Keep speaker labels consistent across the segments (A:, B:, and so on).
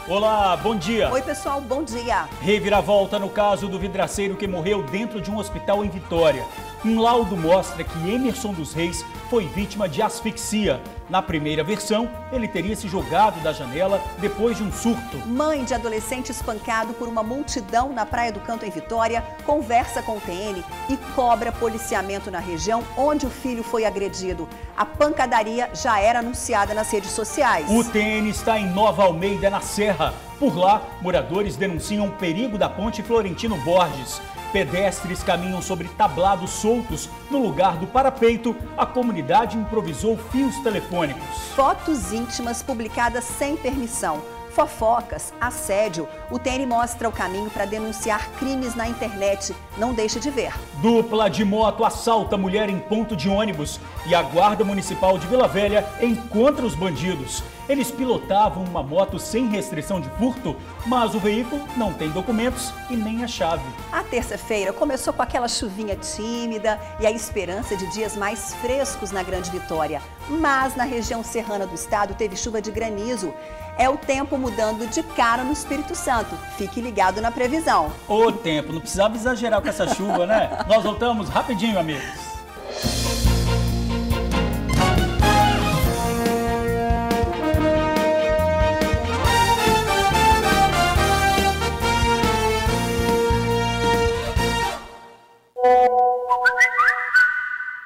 A: Olá, bom dia.
B: Oi, pessoal, bom dia.
A: Reviravolta no caso do vidraceiro que morreu dentro de um hospital em Vitória. Um laudo mostra que Emerson dos Reis foi vítima de asfixia. Na primeira versão, ele teria se jogado da janela depois de um surto.
B: Mãe de adolescente espancado por uma multidão na Praia do Canto, em Vitória, conversa com o TN e cobra policiamento na região onde o filho foi agredido. A pancadaria já era anunciada nas redes sociais.
A: O TN está em Nova Almeida, na Serra. Por lá, moradores denunciam o perigo da ponte Florentino Borges. Pedestres caminham sobre tablados soltos. No lugar do parapeito, a comunidade improvisou fios telefônicos.
B: Fotos íntimas publicadas sem permissão. Fofocas, assédio. O TN mostra o caminho para denunciar crimes na internet. Não deixe de ver.
A: Dupla de moto assalta mulher em ponto de ônibus e a Guarda Municipal de Vila Velha encontra os bandidos. Eles pilotavam uma moto sem restrição de furto, mas o veículo não tem documentos e nem a chave.
B: A terça-feira começou com aquela chuvinha tímida e a esperança de dias mais frescos na Grande Vitória. Mas na região serrana do estado teve chuva de granizo. É o tempo mudando de cara no Espírito Santo. Fique ligado na previsão.
A: O tempo, não precisava exagerar com essa chuva, né? Nós voltamos rapidinho, amigos.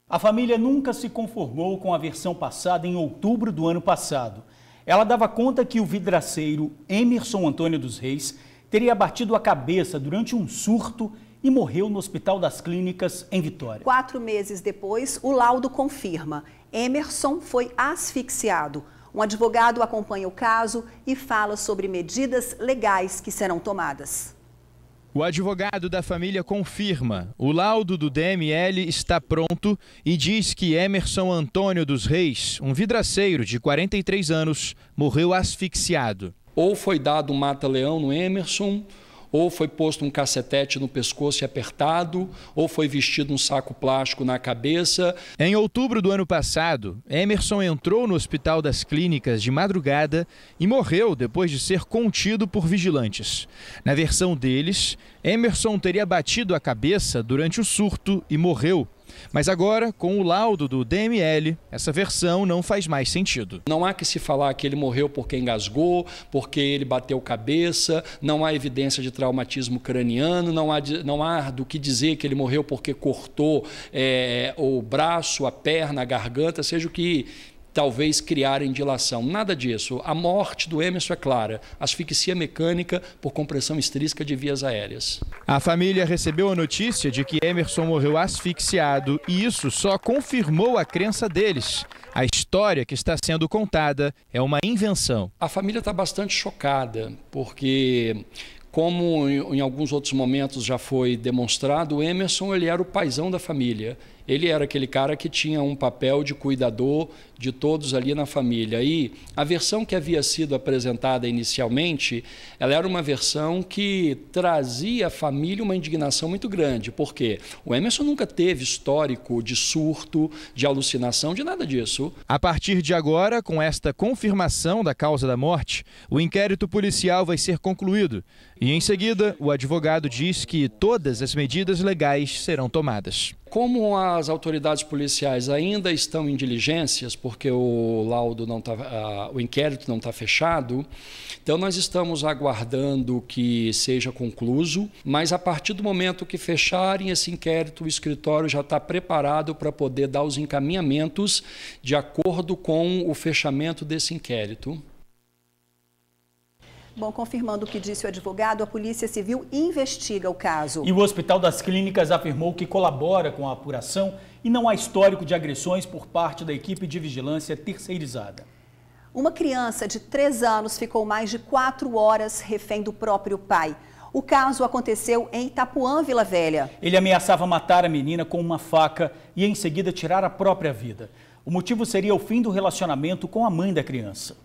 A: A família nunca se conformou com a versão passada em outubro do ano passado. Ela dava conta que o vidraceiro Emerson Antônio dos Reis teria batido a cabeça durante um surto e morreu no Hospital das Clínicas, em Vitória.
B: 4 meses depois, o laudo confirma. Emerson foi asfixiado. Um advogado acompanha o caso e fala sobre medidas legais que serão tomadas.
C: O advogado da família confirma. O laudo do DML está pronto e diz que Emerson Antônio dos Reis, um vidraceiro de 43 anos, morreu asfixiado.
D: Ou foi dado um mata-leão no Emerson, ou foi posto um cacetete no pescoço e apertado, ou foi vestido um saco plástico na cabeça.
C: Em outubro do ano passado, Emerson entrou no Hospital das Clínicas de madrugada e morreu depois de ser contido por vigilantes. Na versão deles, Emerson teria batido a cabeça durante o surto e morreu. Mas agora, com o laudo do DML, essa versão não faz mais sentido.
D: Não há que se falar que ele morreu porque engasgou, porque ele bateu cabeça, não há evidência de traumatismo craniano, não há do que dizer que ele morreu porque cortou o braço, a perna, a garganta, seja o que talvez criarem dilação. Nada disso. A morte do Emerson é clara. Asfixia mecânica por compressão extrínseca de vias aéreas.
C: A família recebeu a notícia de que Emerson morreu asfixiado e isso só confirmou a crença deles. A história que está sendo contada é uma invenção.
D: A família está bastante chocada, porque, como em alguns outros momentos já foi demonstrado, o Emerson ele era o paizão da família. Ele era aquele cara que tinha um papel de cuidador de todos ali na família. E a versão que havia sido apresentada inicialmente, ela era uma versão que trazia à família uma indignação muito grande. Por quê? O Emerson nunca teve histórico de surto, de alucinação, de nada disso.
C: A partir de agora, com esta confirmação da causa da morte, o inquérito policial vai ser concluído. E em seguida, o advogado diz que todas as medidas legais serão tomadas.
D: Como as autoridades policiais ainda estão em diligências, porque o laudo não tá, o inquérito não está fechado, então nós estamos aguardando que seja concluído, mas a partir do momento que fecharem esse inquérito, o escritório já está preparado para poder dar os encaminhamentos de acordo com o fechamento desse inquérito.
B: Bom, confirmando o que disse o advogado, a Polícia Civil investiga o caso.
A: E o Hospital das Clínicas afirmou que colabora com a apuração e não há histórico de agressões por parte da equipe de vigilância terceirizada.
B: Uma criança de 3 anos ficou mais de 4 horas refém do próprio pai. O caso aconteceu em Itapuã, Vila Velha.
A: Ele ameaçava matar a menina com uma faca e em seguida tirar a própria vida. O motivo seria o fim do relacionamento com a mãe da criança.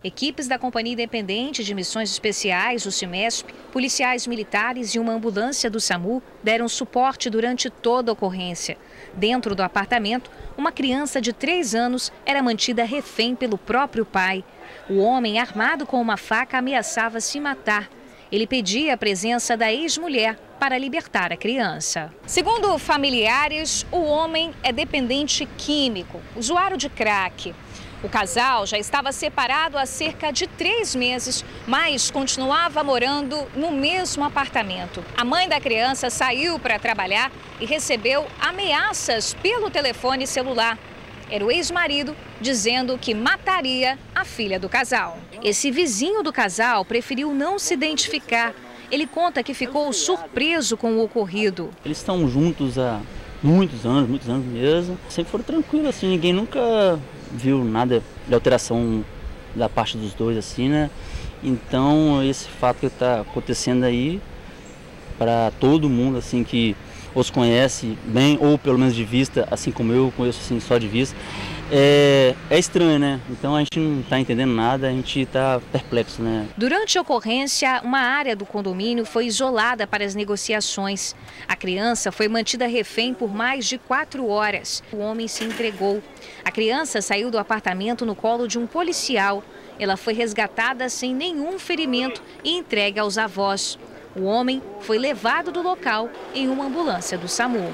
E: Equipes da Companhia Independente de Missões Especiais, o CIMESP, policiais militares e uma ambulância do SAMU deram suporte durante toda a ocorrência. Dentro do apartamento, uma criança de 3 anos era mantida refém pelo próprio pai. O homem, armado com uma faca, ameaçava se matar. Ele pedia a presença da ex-mulher para libertar a criança. Segundo familiares, o homem é dependente químico, usuário de crack. O casal já estava separado há cerca de 3 meses, mas continuava morando no mesmo apartamento. A mãe da criança saiu para trabalhar e recebeu ameaças pelo telefone celular. Era o ex-marido dizendo que mataria a filha do casal. Esse vizinho do casal preferiu não se identificar. Ele conta que ficou surpreso com o ocorrido.
F: Eles estão juntos há muitos anos mesmo. Sempre foram tranquilos, assim, ninguém nunca viu nada de alteração da parte dos dois, assim, né? Então, esse fato que está acontecendo aí, para todo mundo, assim, que os conhece bem, ou pelo menos de vista, assim como eu conheço, assim, só de vista, é estranho, né? Então a gente não está entendendo nada, a gente está perplexo, né?
E: Durante a ocorrência, uma área do condomínio foi isolada para as negociações. A criança foi mantida refém por mais de 4 horas. O homem se entregou. A criança saiu do apartamento no colo de um policial. Ela foi resgatada sem nenhum ferimento e entregue aos avós. O homem foi levado do local em uma ambulância do SAMU.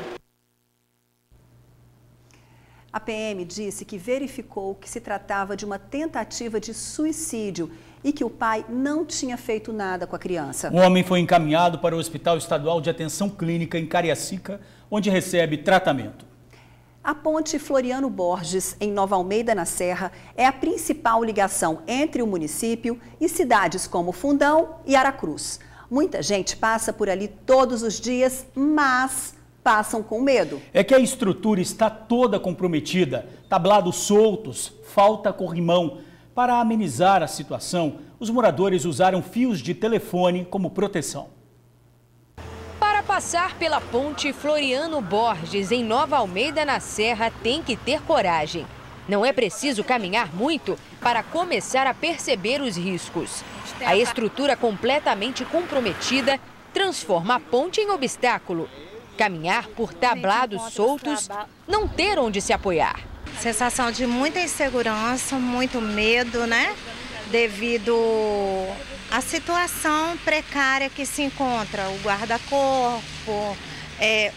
B: A PM disse que verificou que se tratava de uma tentativa de suicídio e que o pai não tinha feito nada com a criança.
A: O homem foi encaminhado para o Hospital Estadual de Atenção Clínica em Cariacica, onde recebe tratamento.
B: A ponte Floriano Borges, em Nova Almeida, na Serra, é a principal ligação entre o município e cidades como Fundão e Aracruz. Muita gente passa por ali todos os dias, mas passam com medo.
A: É que a estrutura está toda comprometida, tablados soltos, falta corrimão. Para amenizar a situação, os moradores usaram fios de telefone como proteção.
G: Para passar pela ponte Floriano Borges, em Nova Almeida, na Serra, tem que ter coragem. Não é preciso caminhar muito para começar a perceber os riscos. A estrutura completamente comprometida transforma a ponte em obstáculo. Caminhar por tablados soltos, não ter onde se apoiar.
H: Sensação de muita insegurança, muito medo, né? Devido à situação precária que se encontra, o guarda-corpo,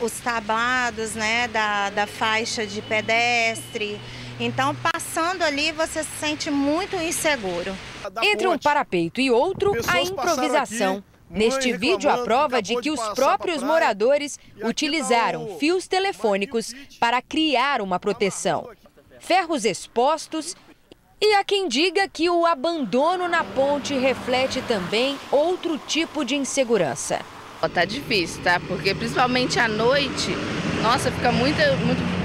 H: os tablados, né, da faixa de pedestre. Então, passando ali, você se sente muito inseguro.
G: Entre um parapeito e outro, a improvisação. Neste vídeo, a prova de que os próprios moradores utilizaram fios telefônicos para criar uma proteção. Ferros expostos, e há quem diga que o abandono na ponte reflete também outro tipo de insegurança.
I: Tá difícil, tá? Porque principalmente à noite, nossa, fica muito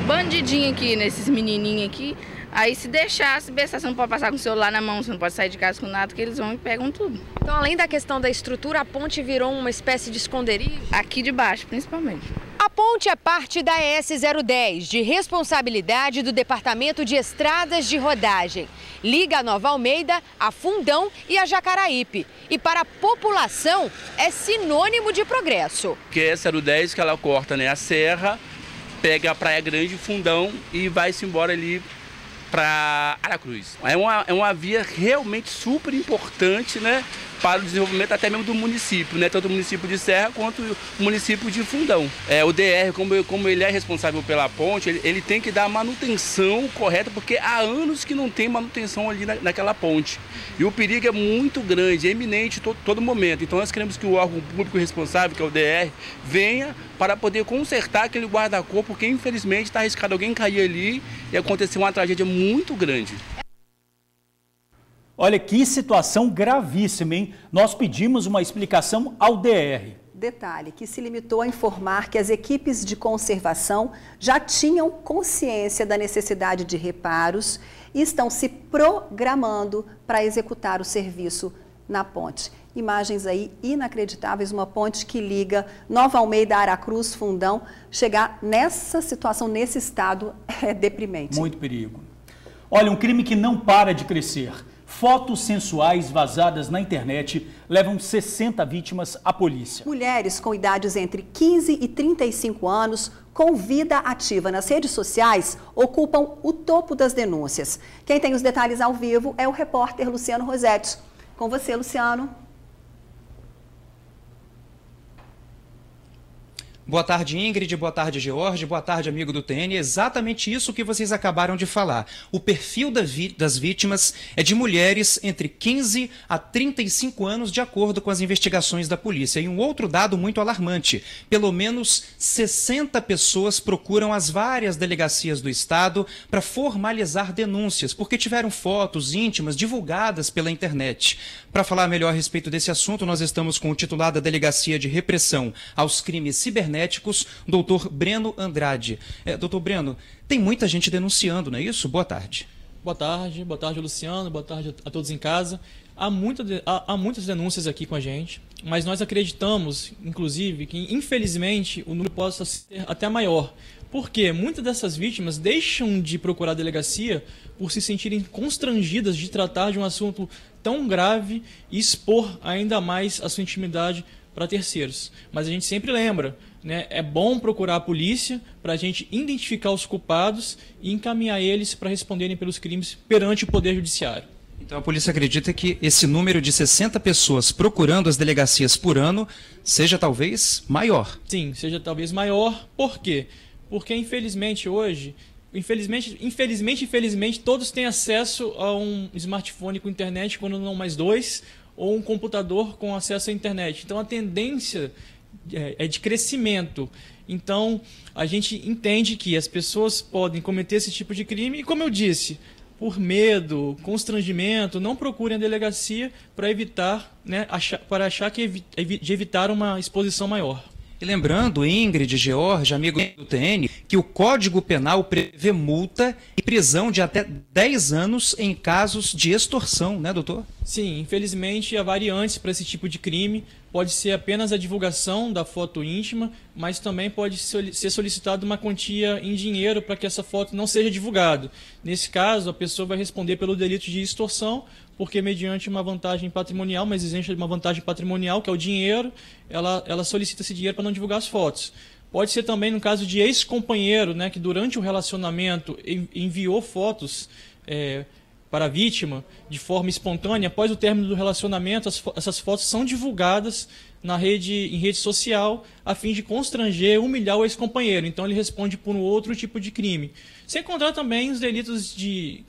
I: bandidinho aqui, nesses menininhos aqui. Aí se deixar, você não pode passar com o celular na mão, você não pode sair de casa com nada, que eles vão e pegam tudo.
G: Então, além da questão da estrutura, a ponte virou uma espécie de esconderijo?
I: Aqui de baixo, principalmente.
G: A ponte é parte da ES-010, de responsabilidade do Departamento de Estradas de Rodagem. Liga a Nova Almeida, a Fundão e a Jacaraípe. E para a população, é sinônimo de progresso.
J: Que é a ES-010, que ela corta, né, a serra, pega a Praia Grande, Fundão e vai-se embora ali para Aracruz. É uma via realmente super importante, né, para o desenvolvimento até mesmo do município, né, tanto o município de Serra quanto o município de Fundão. O DR, como ele é responsável pela ponte, ele tem que dar a manutenção correta, porque há anos que não tem manutenção ali naquela ponte. E o perigo é muito grande, é iminente todo momento. Então nós queremos que o órgão público responsável, que é o DR, venha para poder consertar aquele guarda-corpo, porque infelizmente está arriscado alguém cair ali e acontecer uma tragédia muito grande.
A: Olha que situação gravíssima, hein? Nós pedimos uma explicação ao DR.
B: Detalhe que se limitou a informar que as equipes de conservação já tinham consciência da necessidade de reparos e estão se programando para executar o serviço na ponte. Imagens aí inacreditáveis, uma ponte que liga Nova Almeida, Aracruz, Fundão. Chegar nessa situação, nesse estado, é deprimente.
A: Muito perigo. Olha, um crime que não para de crescer. Fotos sensuais vazadas na internet levam 60 vítimas à polícia.
B: Mulheres com idades entre 15 e 35 anos, com vida ativa nas redes sociais, ocupam o topo das denúncias. Quem tem os detalhes ao vivo é o repórter Luciano Rosetti. Com você, Luciano.
K: Boa tarde, Ingrid. Boa tarde, George. Boa tarde, amigo do TN. Exatamente isso que vocês acabaram de falar. O perfil das vítimas é de mulheres entre 15 a 35 anos, de acordo com as investigações da polícia. E um outro dado muito alarmante: pelo menos 60 pessoas procuram as várias delegacias do estado para formalizar denúncias, porque tiveram fotos íntimas divulgadas pela internet. Para falar melhor a respeito desse assunto, nós estamos com o titular da Delegacia de Repressão aos Crimes Cibernéticos, doutor Breno Andrade. Doutor Breno, tem muita gente denunciando, não é isso? Boa tarde.
L: Boa tarde, Luciano, boa tarde a todos em casa. Há muitas denúncias aqui com a gente, mas nós acreditamos, inclusive, que infelizmente o número possa ser até maior. Porque muitas dessas vítimas deixam de procurar a delegacia por se sentirem constrangidas de tratar de um assunto tão grave e expor ainda mais a sua intimidade para terceiros. Mas a gente sempre lembra, né? É bom procurar a polícia para a gente identificar os culpados e encaminhar eles para responderem pelos crimes perante o Poder Judiciário.
K: Então a polícia acredita que esse número de 60 pessoas procurando as delegacias por ano seja talvez maior.
L: Sim, seja talvez maior. Por quê? Porque infelizmente hoje, infelizmente, todos têm acesso a um smartphone com internet, quando não mais dois, ou um computador com acesso à internet. Então a tendência é de crescimento. Então a gente entende que as pessoas podem cometer esse tipo de crime e, como eu disse, por medo, constrangimento, não procurem a delegacia para evitar, né, de evitar uma exposição maior.
K: E lembrando, Ingrid, George, amigo do TN, que o Código Penal prevê multa e prisão de até 10 anos em casos de extorsão, né, doutor?
L: Sim, infelizmente há variantes para esse tipo de crime. Pode ser apenas a divulgação da foto íntima, mas também pode ser solicitada uma quantia em dinheiro para que essa foto não seja divulgada. Nesse caso, a pessoa vai responder pelo delito de extorsão, porque mediante uma vantagem patrimonial, uma exigência de uma vantagem patrimonial, que é o dinheiro, ela solicita esse dinheiro para não divulgar as fotos. Pode ser também no caso de ex-companheiro, né, que durante o relacionamento enviou fotos para a vítima de forma espontânea. Após o término do relacionamento, essas fotos são divulgadas em rede social a fim de constranger, humilhar o ex-companheiro. Então ele responde por um outro tipo de crime. Sem contar também os delitos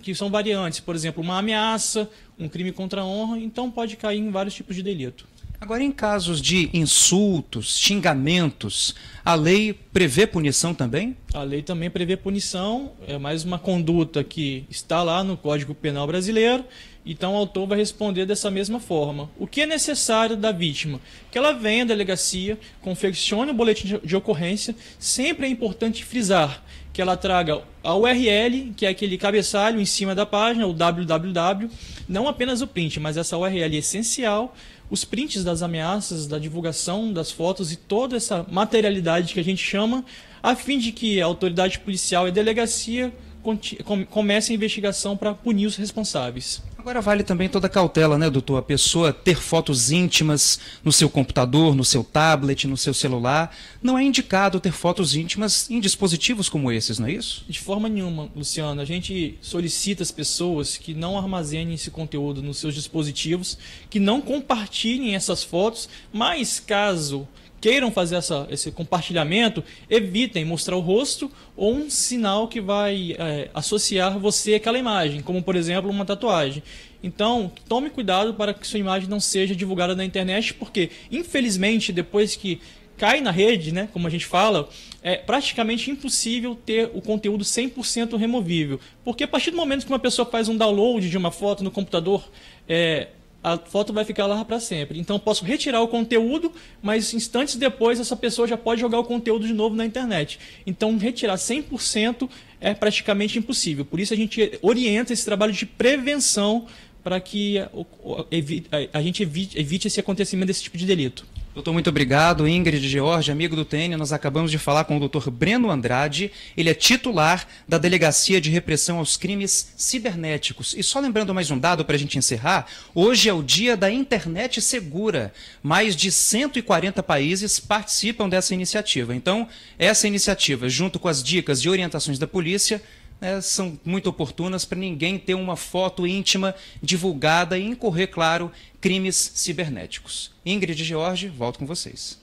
L: que são variantes, por exemplo, uma ameaça, um crime contra a honra, então pode cair em vários tipos de delito.
K: Agora, em casos de insultos, xingamentos, a lei prevê punição também?
L: A lei também prevê punição, é mais uma conduta que está lá no Código Penal brasileiro, então o autor vai responder dessa mesma forma. O que é necessário da vítima? Que ela venha à delegacia, confeccione o boletim de ocorrência. Sempre é importante frisar que ela traga a URL, que é aquele cabeçalho em cima da página, o www, não apenas o print, mas essa URL é essencial, os prints das ameaças, da divulgação das fotos e toda essa materialidade que a gente chama, a fim de que a autoridade policial e a delegacia comecem a investigação para punir os responsáveis.
K: Agora vale também toda a cautela, né, doutor? A pessoa ter fotos íntimas no seu computador, no seu tablet, no seu celular. Não é indicado ter fotos íntimas em dispositivos como esses, não é isso?
L: De forma nenhuma, Luciano. A gente solicita às pessoas que não armazenem esse conteúdo nos seus dispositivos, que não compartilhem essas fotos, mas caso queiram fazer esse compartilhamento, evitem mostrar o rosto ou um sinal que vai associar você àquela imagem, como por exemplo uma tatuagem. Então, tome cuidado para que sua imagem não seja divulgada na internet, porque infelizmente depois que cai na rede, né, como a gente fala, é praticamente impossível ter o conteúdo 100% removível. Porque a partir do momento que uma pessoa faz um download de uma foto no computador, a foto vai ficar lá para sempre. Então, eu posso retirar o conteúdo, mas instantes depois essa pessoa já pode jogar o conteúdo de novo na internet. Então, retirar 100% é praticamente impossível. Por isso, a gente orienta esse trabalho de prevenção para que a gente evite esse acontecimento desse tipo de delito.
K: Doutor, muito obrigado. Ingrid George, amigo do TN, nós acabamos de falar com o doutor Breno Andrade. Ele é titular da Delegacia de Repressão aos Crimes Cibernéticos. E só lembrando mais um dado para a gente encerrar, hoje é o dia da internet segura. Mais de 140 países participam dessa iniciativa. Então, essa iniciativa, junto com as dicas e orientações da polícia, são muito oportunas para ninguém ter uma foto íntima divulgada e incorrer, claro, crimes cibernéticos. Ingrid George, volto com vocês.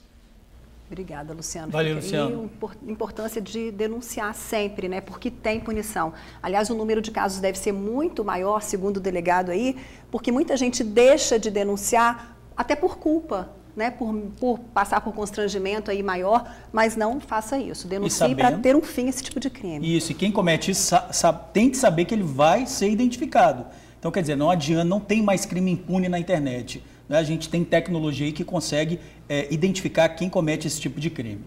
B: Obrigada, Luciano.
A: Valeu, Luciano.
B: A importância de denunciar sempre, né? Porque tem punição. Aliás, o número de casos deve ser muito maior, segundo o delegado aí, porque muita gente deixa de denunciar até por culpa, né, por passar por constrangimento aí maior, mas não faça isso. Denuncie para ter um fim esse tipo de crime.
A: Isso, e quem comete isso tem que saber que ele vai ser identificado. Então, quer dizer, não adianta, não tem mais crime impune na internet. Né? A gente tem tecnologia aí que consegue identificar quem comete esse tipo de crime.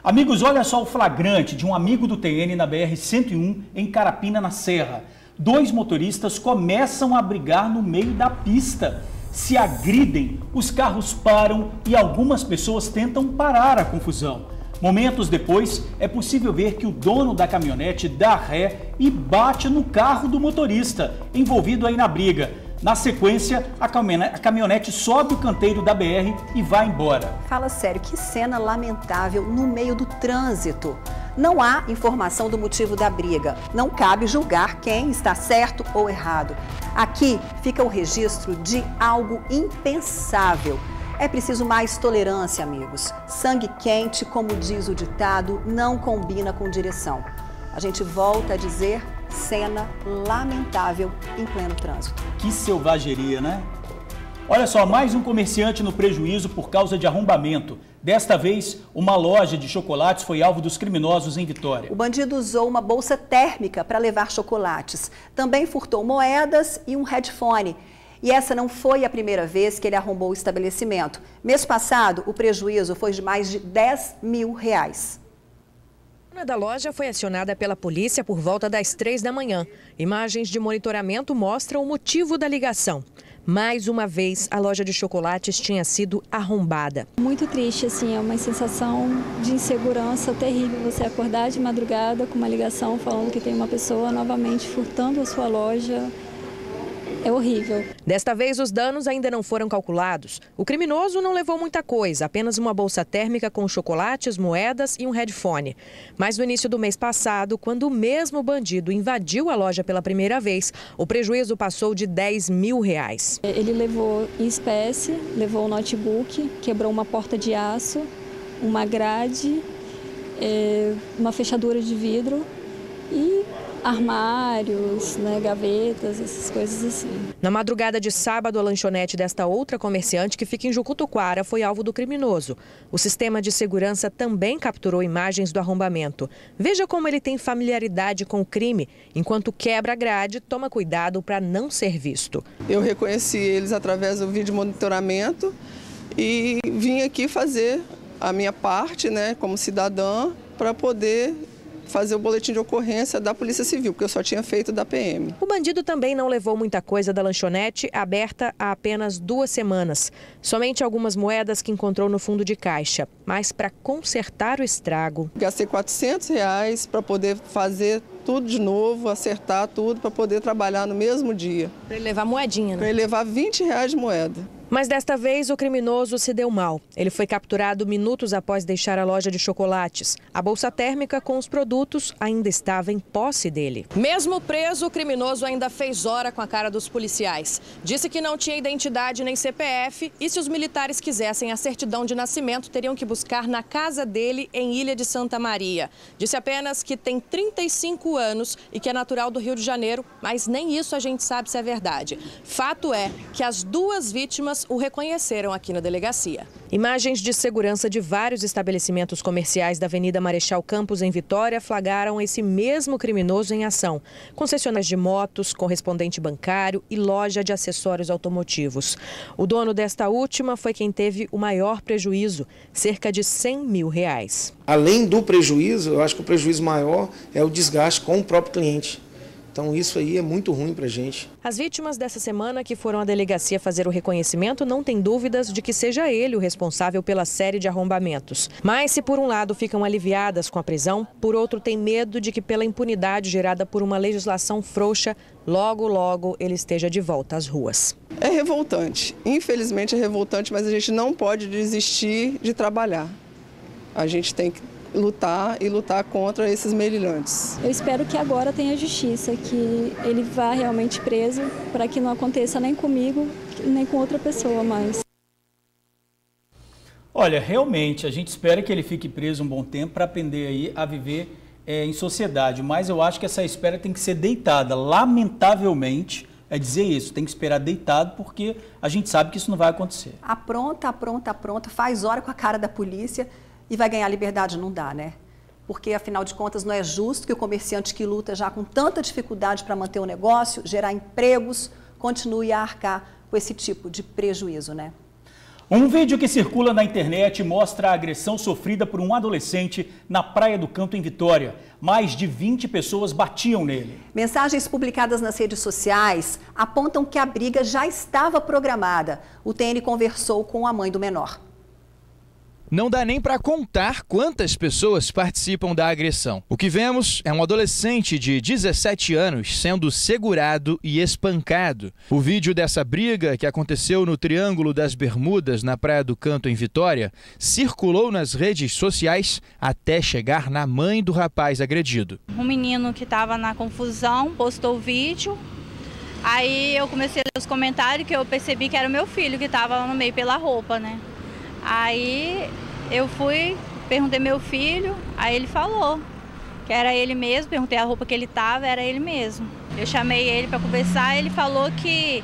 A: Amigos, olha só o flagrante de um amigo do TN na BR-101 em Carapina, na Serra. 2 motoristas começam a brigar no meio da pista. Se agridem, os carros param e algumas pessoas tentam parar a confusão. Momentos depois, é possível ver que o dono da caminhonete dá ré e bate no carro do motorista, envolvido aí na briga. Na sequência, a caminhonete sobe o canteiro da BR e vai embora.
B: Fala sério, que cena lamentável no meio do trânsito. Não há informação do motivo da briga. Não cabe julgar quem está certo ou errado. Aqui fica o registro de algo impensável. É preciso mais tolerância, amigos. Sangue quente, como diz o ditado, não combina com direção. A gente volta a dizer, cena lamentável em pleno trânsito.
A: Que selvageria, né? Olha só, mais um comerciante no prejuízo por causa de arrombamento. Desta vez, uma loja de chocolates foi alvo dos criminosos em Vitória.
B: O bandido usou uma bolsa térmica para levar chocolates. Também furtou moedas e um headphone. E essa não foi a primeira vez que ele arrombou o estabelecimento. Mês passado, o prejuízo foi de mais de R$10 mil.
G: A dona da loja foi acionada pela polícia por volta das 3 da manhã. Imagens de monitoramento mostram o motivo da ligação. Mais uma vez, a loja de chocolates tinha sido arrombada.
M: Muito triste, assim, é uma sensação de insegurança terrível você acordar de madrugada com uma ligação falando que tem uma pessoa novamente furtando a sua loja. É horrível.
G: Desta vez, os danos ainda não foram calculados. O criminoso não levou muita coisa, apenas uma bolsa térmica com chocolates, moedas e um headphone. Mas no início do mês passado, quando o mesmo bandido invadiu a loja pela primeira vez, o prejuízo passou de R$10 mil.
M: Ele levou em espécie, levou um notebook, quebrou uma porta de aço, uma grade, uma fechadura de vidro e armários, né, gavetas, essas coisas assim.
G: Na madrugada de sábado, a lanchonete desta outra comerciante, que fica em Jucutuquara, foi alvo do criminoso. O sistema de segurança também capturou imagens do arrombamento. Veja como ele tem familiaridade com o crime. Enquanto quebra a grade, toma cuidado para não ser visto.
N: Eu reconheci eles através do vídeo monitoramento e vim aqui fazer a minha parte, né, como cidadã, para poder fazer o boletim de ocorrência da Polícia Civil, porque eu só tinha feito da PM.
G: O bandido também não levou muita coisa da lanchonete, aberta há apenas 2 semanas. Somente algumas moedas que encontrou no fundo de caixa. Mas para consertar o estrago...
N: Gastei R$400 para poder fazer tudo de novo, acertar tudo, para poder trabalhar no mesmo dia.
G: Para ele levar moedinha, né?
N: Para ele levar R$20 de moeda.
G: Mas desta vez o criminoso se deu mal. Ele foi capturado minutos após deixar a loja de chocolates. A bolsa térmica com os produtos ainda estava em posse dele. Mesmo preso, o criminoso ainda fez hora com a cara dos policiais. Disse que não tinha identidade nem CPF e se os militares quisessem a certidão de nascimento, teriam que buscar na casa dele em Ilha de Santa Maria. Disse apenas que tem 35 anos e que é natural do Rio de Janeiro, mas nem isso a gente sabe se é verdade. Fato é que as 2 vítimas o reconheceram aqui na delegacia. Imagens de segurança de vários estabelecimentos comerciais da Avenida Marechal Campos, em Vitória, flagraram esse mesmo criminoso em ação. Concessionárias de motos, correspondente bancário e loja de acessórios automotivos. O dono desta última foi quem teve o maior prejuízo, cerca de R$100 mil.
O: Além do prejuízo, eu acho que o prejuízo maior é o desgaste com o próprio cliente. Então isso aí é muito ruim pra gente.
P: As vítimas dessa semana que foram à delegacia fazer o reconhecimento não têm dúvidas de que seja ele o responsável pela série de arrombamentos. Mas se por um lado ficam aliviadas com a prisão, por outro têm medo de que pela impunidade gerada por uma legislação frouxa, logo ele esteja de volta às ruas.
N: É revoltante, infelizmente é revoltante, mas a gente não pode desistir de trabalhar. A gente tem que lutar e lutar contra esses melirantes.
M: Eu espero que agora tenha justiça, que ele vá realmente preso, para que não aconteça nem comigo, nem com outra pessoa mais.
A: Olha, realmente, a gente espera que ele fique preso um bom tempo para aprender aí a viver em sociedade, mas eu acho que essa espera tem que ser deitada. Lamentavelmente, é dizer isso, tem que esperar deitado, porque a gente sabe que isso não vai acontecer.
B: Apronta, faz hora com a cara da polícia e vai ganhar liberdade, não dá, né? Porque, afinal de contas, não é justo que o comerciante que luta já com tanta dificuldade para manter o negócio, gerar empregos, continue a arcar com esse tipo de prejuízo, né?
A: Um vídeo que circula na internet mostra a agressão sofrida por um adolescente na Praia do Canto, em Vitória. Mais de 20 pessoas batiam nele.
B: Mensagens publicadas nas redes sociais apontam que a briga já estava programada. O TN conversou com a mãe do menor.
C: Não dá nem para contar quantas pessoas participam da agressão. O que vemos é um adolescente de 17 anos sendo segurado e espancado. O vídeo dessa briga, que aconteceu no Triângulo das Bermudas, na Praia do Canto, em Vitória, circulou nas redes sociais até chegar na mãe do rapaz agredido.
Q: Um menino que estava na confusão postou o vídeo. Aí eu comecei a ler os comentários, que eu percebi que era o meu filho que estava lá no meio pela roupa, né? Aí eu fui, perguntei meu filho, aí ele falou que era ele mesmo, perguntei a roupa que ele estava, era ele mesmo. Eu chamei ele para conversar, ele falou que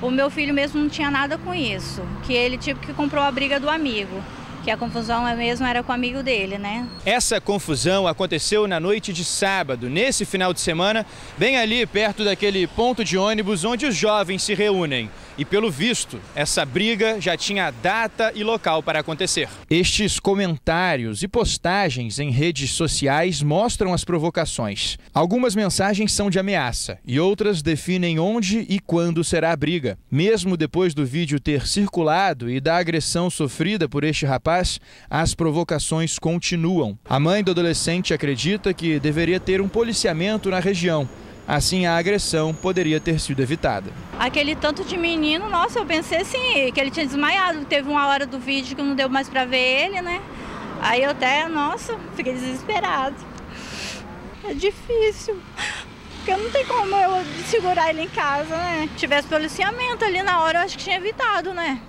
Q: o meu filho mesmo não tinha nada com isso, que ele tipo que comprou a briga do amigo, que a confusão mesmo era com o amigo dele, né?
C: Essa confusão aconteceu na noite de sábado, nesse final de semana, bem ali perto daquele ponto de ônibus onde os jovens se reúnem. E pelo visto, essa briga já tinha data e local para acontecer. Estes comentários e postagens em redes sociais mostram as provocações. Algumas mensagens são de ameaça e outras definem onde e quando será a briga. Mesmo depois do vídeo ter circulado e da agressão sofrida por este rapaz, as provocações continuam. A mãe do adolescente acredita que deveria ter um policiamento na região. Assim, a agressão poderia ter sido evitada.
Q: Aquele tanto de menino, nossa, eu pensei assim, que ele tinha desmaiado. Teve uma hora do vídeo que não deu mais pra ver ele, né? Aí eu até, nossa, fiquei desesperado. É difícil, porque não tem como eu segurar ele em casa, né? Se tivesse policiamento ali na hora, eu acho que tinha evitado, né?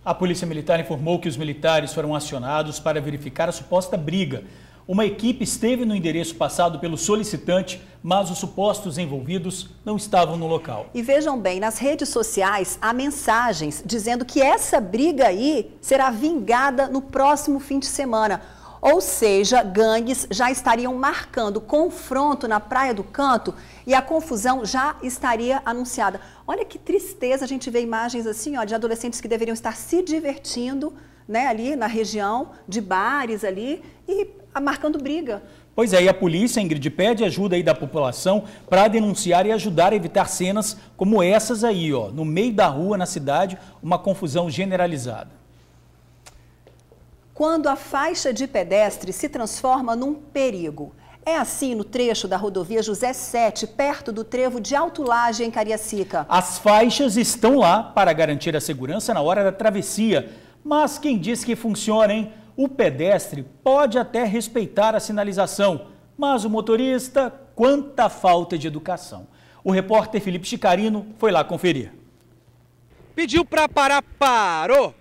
A: A Polícia Militar informou que os militares foram acionados para verificar a suposta briga. Uma equipe esteve no endereço passado pelo solicitante, mas os supostos envolvidos não estavam no local.
B: E vejam bem, nas redes sociais há mensagens dizendo que essa briga aí será vingada no próximo fim de semana. Ou seja, gangues já estariam marcando confronto na Praia do Canto e a confusão já estaria anunciada. Olha que tristeza a gente vê imagens assim, ó, de adolescentes que deveriam estar se divertindo, né, ali na região, de bares ali e marcando briga.
A: Pois é, e a polícia, Ingrid, pede ajuda aí da população para denunciar e ajudar a evitar cenas como essas aí, ó, no meio da rua, na cidade, uma confusão generalizada.
B: Quando a faixa de pedestre se transforma num perigo. É assim no trecho da rodovia José Sete, perto do trevo de Alto Laje, em Cariacica.
A: As faixas estão lá para garantir a segurança na hora da travessia, mas quem diz que funciona, hein? O pedestre pode até respeitar a sinalização, mas o motorista, quanta falta de educação. O repórter Felipe Chicarino foi lá conferir.
R: Pediu para parar, parou.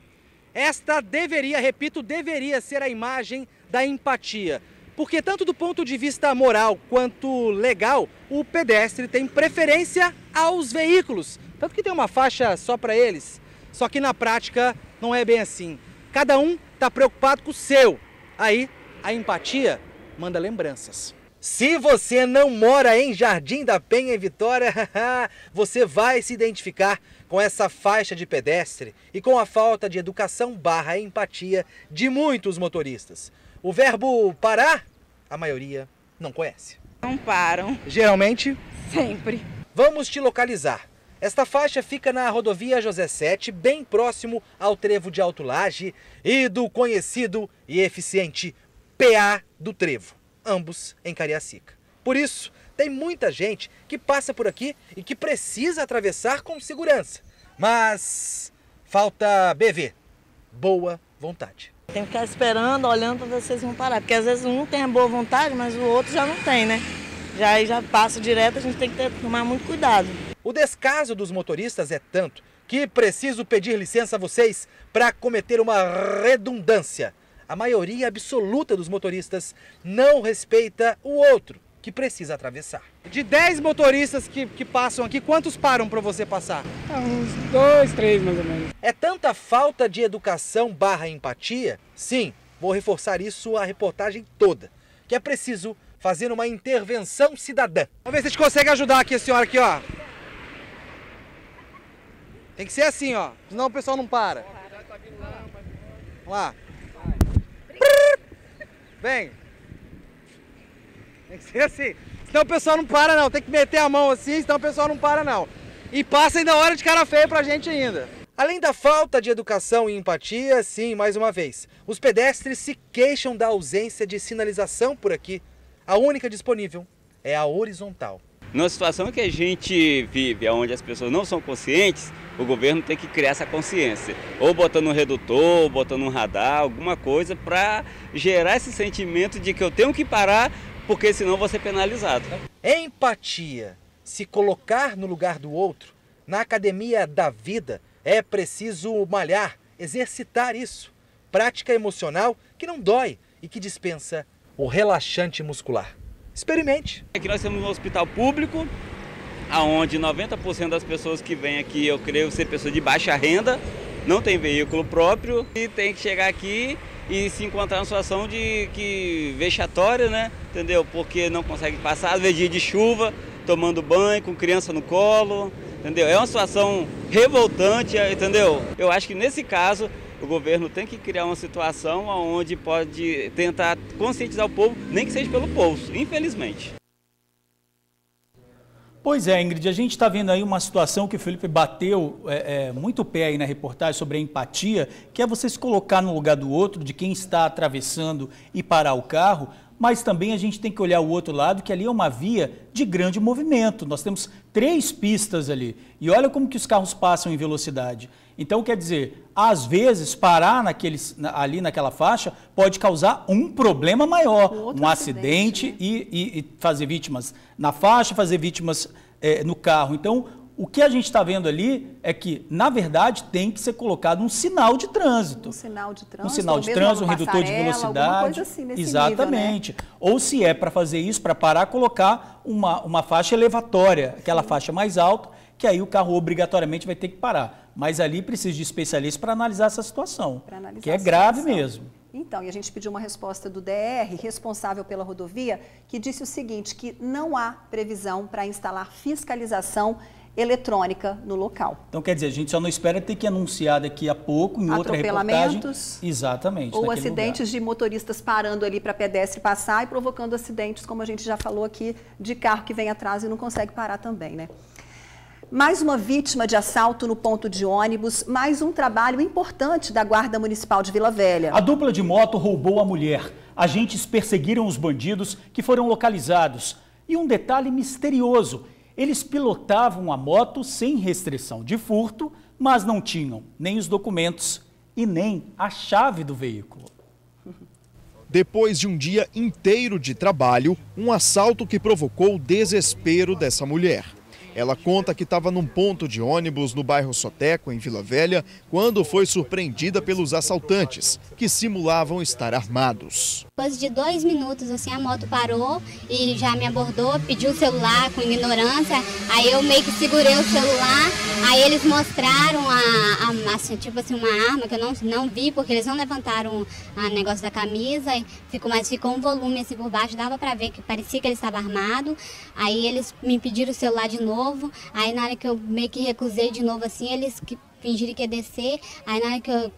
R: Esta deveria, repito, deveria ser a imagem da empatia. Porque tanto do ponto de vista moral quanto legal, o pedestre tem preferência aos veículos. Tanto que tem uma faixa só para eles. Só que na prática não é bem assim. Cada um está preocupado com o seu. Aí, a empatia manda lembranças. Se você não mora em Jardim da Penha, em Vitória, você vai se identificar com essa faixa de pedestre e com a falta de educação / empatia de muitos motoristas. O verbo parar, a maioria não conhece.
S: Não param.
R: Geralmente?
S: Sempre.
R: Vamos te localizar. Esta faixa fica na rodovia José Sete, bem próximo ao trevo de Alto Laje e do conhecido e eficiente PA do Trevo, ambos em Cariacica. Por isso, tem muita gente que passa por aqui e que precisa atravessar com segurança. Mas falta BV, boa vontade.
T: Tem que ficar esperando, olhando para ver se eles vão parar, porque às vezes um tem a boa vontade, mas o outro já não tem, né? Já passa direto, a gente tem que tomar muito cuidado.
R: O descaso dos motoristas é tanto que preciso pedir licença a vocês para cometer uma redundância. A maioria absoluta dos motoristas não respeita o outro que precisa atravessar. De 10 motoristas que passam aqui, quantos param para você passar?
U: Uns 2, 3 mais ou menos.
R: É tanta falta de educação / empatia? Sim, vou reforçar isso a reportagem toda, que é preciso fazer uma intervenção cidadã. Vamos ver se a gente consegue ajudar aqui a senhora aqui, ó. Tem que ser assim, ó, senão o pessoal não para. Vamos lá. Vem. Tem que ser assim. Senão o pessoal não para não. Tem que meter a mão assim, senão o pessoal não para não. E passa ainda hora de cara feia pra gente ainda. Além da falta de educação e empatia, sim, mais uma vez, os pedestres se queixam da ausência de sinalização por aqui. A única disponível é a horizontal.
V: Numa situação que a gente vive, onde as pessoas não são conscientes, o governo tem que criar essa consciência. Ou botando um redutor, ou botando um radar, alguma coisa para gerar esse sentimento de que eu tenho que parar, porque senão vou ser penalizado.
R: Empatia, se colocar no lugar do outro, na academia da vida, é preciso malhar, exercitar isso. Prática emocional que não dói e que dispensa o relaxante muscular. Experimente.
V: Aqui nós temos um hospital público, onde 90% das pessoas que vêm aqui, eu creio ser pessoas de baixa renda, não tem veículo próprio e tem que chegar aqui e se encontrar numa situação de vexatória, né? Entendeu? Porque não consegue passar, às vezes dia de chuva, tomando banho, com criança no colo, entendeu? É uma situação revoltante, entendeu? Eu acho que nesse caso o governo tem que criar uma situação onde pode tentar conscientizar o povo, nem que seja pelo povo, infelizmente.
A: Pois é, Ingrid, a gente está vendo aí uma situação que o Felipe bateu muito pé aí na reportagem sobre a empatia, que é você se colocar no lugar do outro, de quem está atravessando e parar o carro, mas também a gente tem que olhar o outro lado, que ali é uma via de grande movimento. Nós temos 3 pistas ali e olha como que os carros passam em velocidade. Então, quer dizer, às vezes, parar ali naquela faixa pode causar um problema maior, um acidente, né? e fazer vítimas na faixa, fazer vítimas no carro. Então, o que a gente está vendo ali é que, na verdade, tem que ser colocado um sinal de trânsito.
B: Um sinal de trânsito,
A: um sinal de trânsito, um redutor de velocidade.
B: Coisa assim nesse
A: exatamente.
B: Nível, né?
A: Ou se é para fazer isso, para parar, colocar uma faixa elevatória, aquela faixa mais alta, que aí o carro obrigatoriamente vai ter que parar. Mas ali precisa de especialistas para analisar essa situação, que é grave mesmo.
B: Então, e a gente pediu uma resposta do DR, responsável pela rodovia, que disse o seguinte, que não há previsão para instalar fiscalização eletrônica no local.
A: Então, quer dizer, a gente só não espera ter que anunciar daqui a pouco, em outra reportagem.
B: Exatamente. Ou acidentes de motoristas parando ali para pedestre passar e provocando acidentes, como a gente já falou aqui, de carro que vem atrás e não consegue parar também, né? Mais uma vítima de assalto no ponto de ônibus, mais um trabalho importante da Guarda Municipal de Vila Velha.
A: A dupla de moto roubou a mulher. Agentes perseguiram os bandidos que foram localizados. E um detalhe misterioso, eles pilotavam a moto sem restrição de furto, mas não tinham nem os documentos e nem a chave do veículo.
W: Depois de um dia inteiro de trabalho, um assalto que provocou o desespero dessa mulher. Ela conta que estava num ponto de ônibus no bairro Soteco, em Vila Velha, quando foi surpreendida pelos assaltantes, que simulavam estar armados.
X: Depois de 2 minutos, assim, a moto parou e já me abordou, pediu o celular com ignorância, aí eu meio que segurei o celular, aí eles mostraram assim, tipo assim, uma arma que eu não vi, porque eles não levantaram o negócio da camisa, mas ficou um volume assim por baixo, dava pra ver que parecia que ele estava armado, aí eles me pediram o celular de novo, aí na hora que eu meio que recusei de novo assim, eles fingiram que ia descer, aí na hora que eu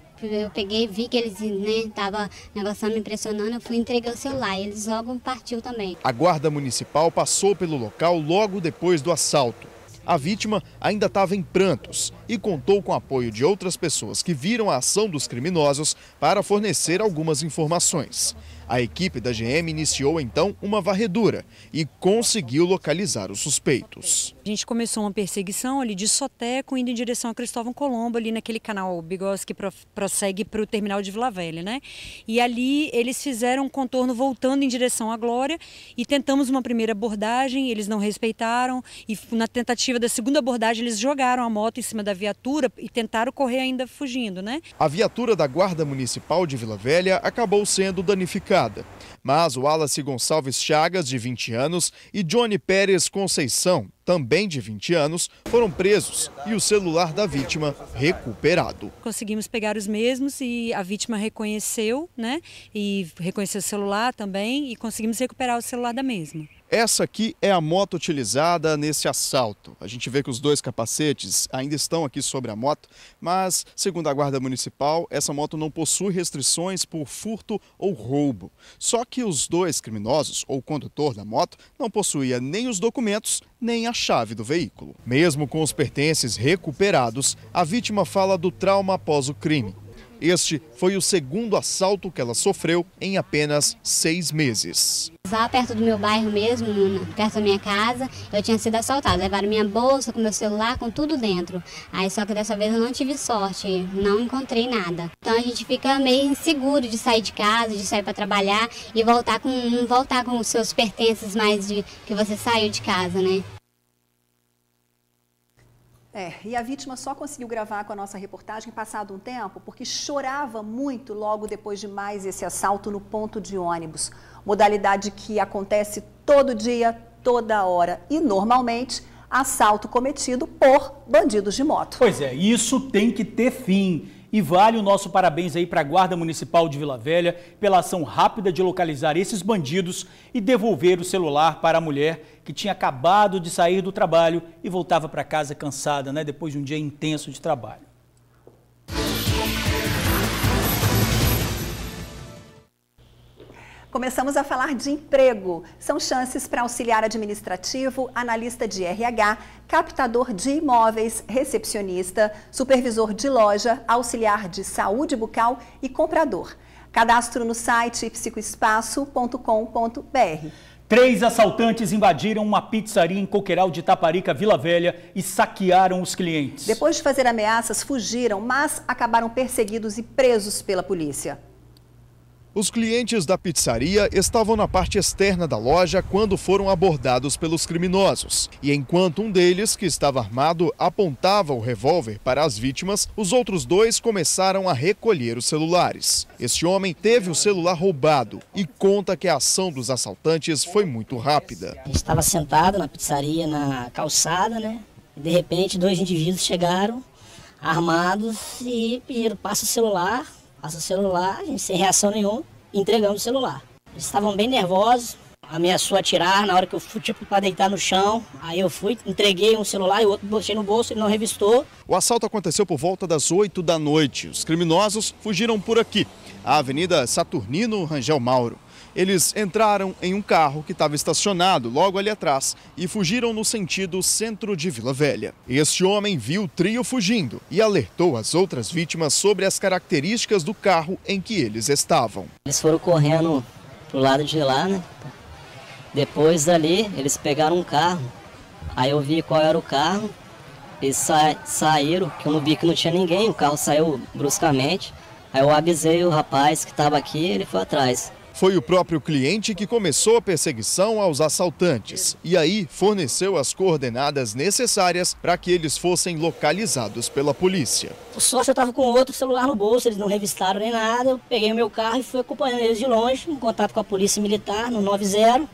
X: peguei, vi que eles estavam negociando, me impressionando, eu fui e entreguei o celular, e eles logo partiu também.
W: A guarda municipal passou pelo local logo depois do assalto. A vítima ainda estava em prantos e contou com o apoio de outras pessoas que viram a ação dos criminosos para fornecer algumas informações. A equipe da GM iniciou então uma varredura e conseguiu localizar os suspeitos.
D: A gente começou uma perseguição ali de Soteco, indo em direção a Cristóvão Colombo, ali naquele canal Bigos que prossegue para o terminal de Vila Velha, né? E ali eles fizeram um contorno voltando em direção à Glória e tentamos uma primeira abordagem, eles não respeitaram e na tentativa da segunda abordagem eles jogaram a moto em cima da viatura e tentaram correr ainda fugindo, né?
W: A viatura da Guarda Municipal de Vila Velha acabou sendo danificada. Mas o Wallace Gonçalves Chagas, de 20 anos, e Johnny Pérez Conceição, também de 20 anos, foram presos e o celular da vítima recuperado.
D: Conseguimos pegar os mesmos e a vítima reconheceu, né? E reconheceu o celular também e conseguimos recuperar o celular da mesma.
W: Essa aqui é a moto utilizada nesse assalto. A gente vê que os dois capacetes ainda estão aqui sobre a moto, mas, segundo a Guarda Municipal, essa moto não possui restrições por furto ou roubo. Só que os dois criminosos, ou o condutor da moto, não possuía nem os documentos, nem a chave do veículo. Mesmo com os pertences recuperados, a vítima fala do trauma após o crime. Este foi o segundo assalto que ela sofreu em apenas 6 meses.
X: Lá perto do meu bairro mesmo, perto da minha casa, eu tinha sido assaltada. Levaram minha bolsa com meu celular, com tudo dentro. Aí só que dessa vez eu não tive sorte, não encontrei nada. Então a gente fica meio inseguro de sair de casa, de sair para trabalhar e não voltar com os seus pertences mais de que você saiu de casa, né?
B: E a vítima só conseguiu gravar com a nossa reportagem passado um tempo porque chorava muito logo depois de mais esse assalto no ponto de ônibus. Modalidade que acontece todo dia, toda hora e normalmente assalto cometido por bandidos de moto.
A: Pois é, isso tem que ter fim. E vale o nosso parabéns aí para a Guarda Municipal de Vila Velha pela ação rápida de localizar esses bandidos e devolver o celular para a mulher que tinha acabado de sair do trabalho e voltava para casa cansada, né, depois de um dia intenso de trabalho.
B: Começamos a falar de emprego. São chances para auxiliar administrativo, analista de RH, captador de imóveis, recepcionista, supervisor de loja, auxiliar de saúde bucal e comprador. Cadastro no site psicoespaço.com.br.
A: 3 assaltantes invadiram uma pizzaria em Coqueiral de Itaparica, Vila Velha, e saquearam os clientes.
B: Depois de fazer ameaças, fugiram, mas acabaram perseguidos e presos pela polícia.
W: Os clientes da pizzaria estavam na parte externa da loja quando foram abordados pelos criminosos. E enquanto um deles, que estava armado, apontava o revólver para as vítimas, os outros 2 começaram a recolher os celulares. Este homem teve o celular roubado e conta que a ação dos assaltantes foi muito rápida.
E: A gente estava sentado na pizzaria, na calçada, né? E de repente 2 indivíduos chegaram, armados, e pediram: passa o celular, a gente sem reação nenhuma, entregamos o celular. Eles estavam bem nervosos, ameaçou atirar na hora que eu fui para deitar no chão. Aí eu fui, entreguei um celular e o outro botei no bolso, ele não revistou.
W: O assalto aconteceu por volta das 8 da noite. Os criminosos fugiram por aqui, a Avenida Saturnino Rangel Mauro. Eles entraram em um carro que estava estacionado logo ali atrás e fugiram no sentido centro de Vila Velha. Este homem viu o trio fugindo e alertou as outras vítimas sobre as características do carro em que eles estavam.
E: Eles foram correndo pro lado de lá, né? Depois dali, eles pegaram um carro. Aí eu vi qual era o carro. Eles saíram, que eu não vi que não tinha ninguém. O carro saiu bruscamente. Aí eu avisei o rapaz que estava aqui, ele foi atrás.
W: Foi o próprio cliente que começou a perseguição aos assaltantes e aí forneceu as coordenadas necessárias para que eles fossem localizados pela polícia.
E: O sócio estava com outro celular no bolso, eles não revistaram nem nada. Eu peguei o meu carro e fui acompanhando eles de longe, em contato com a polícia militar no 90,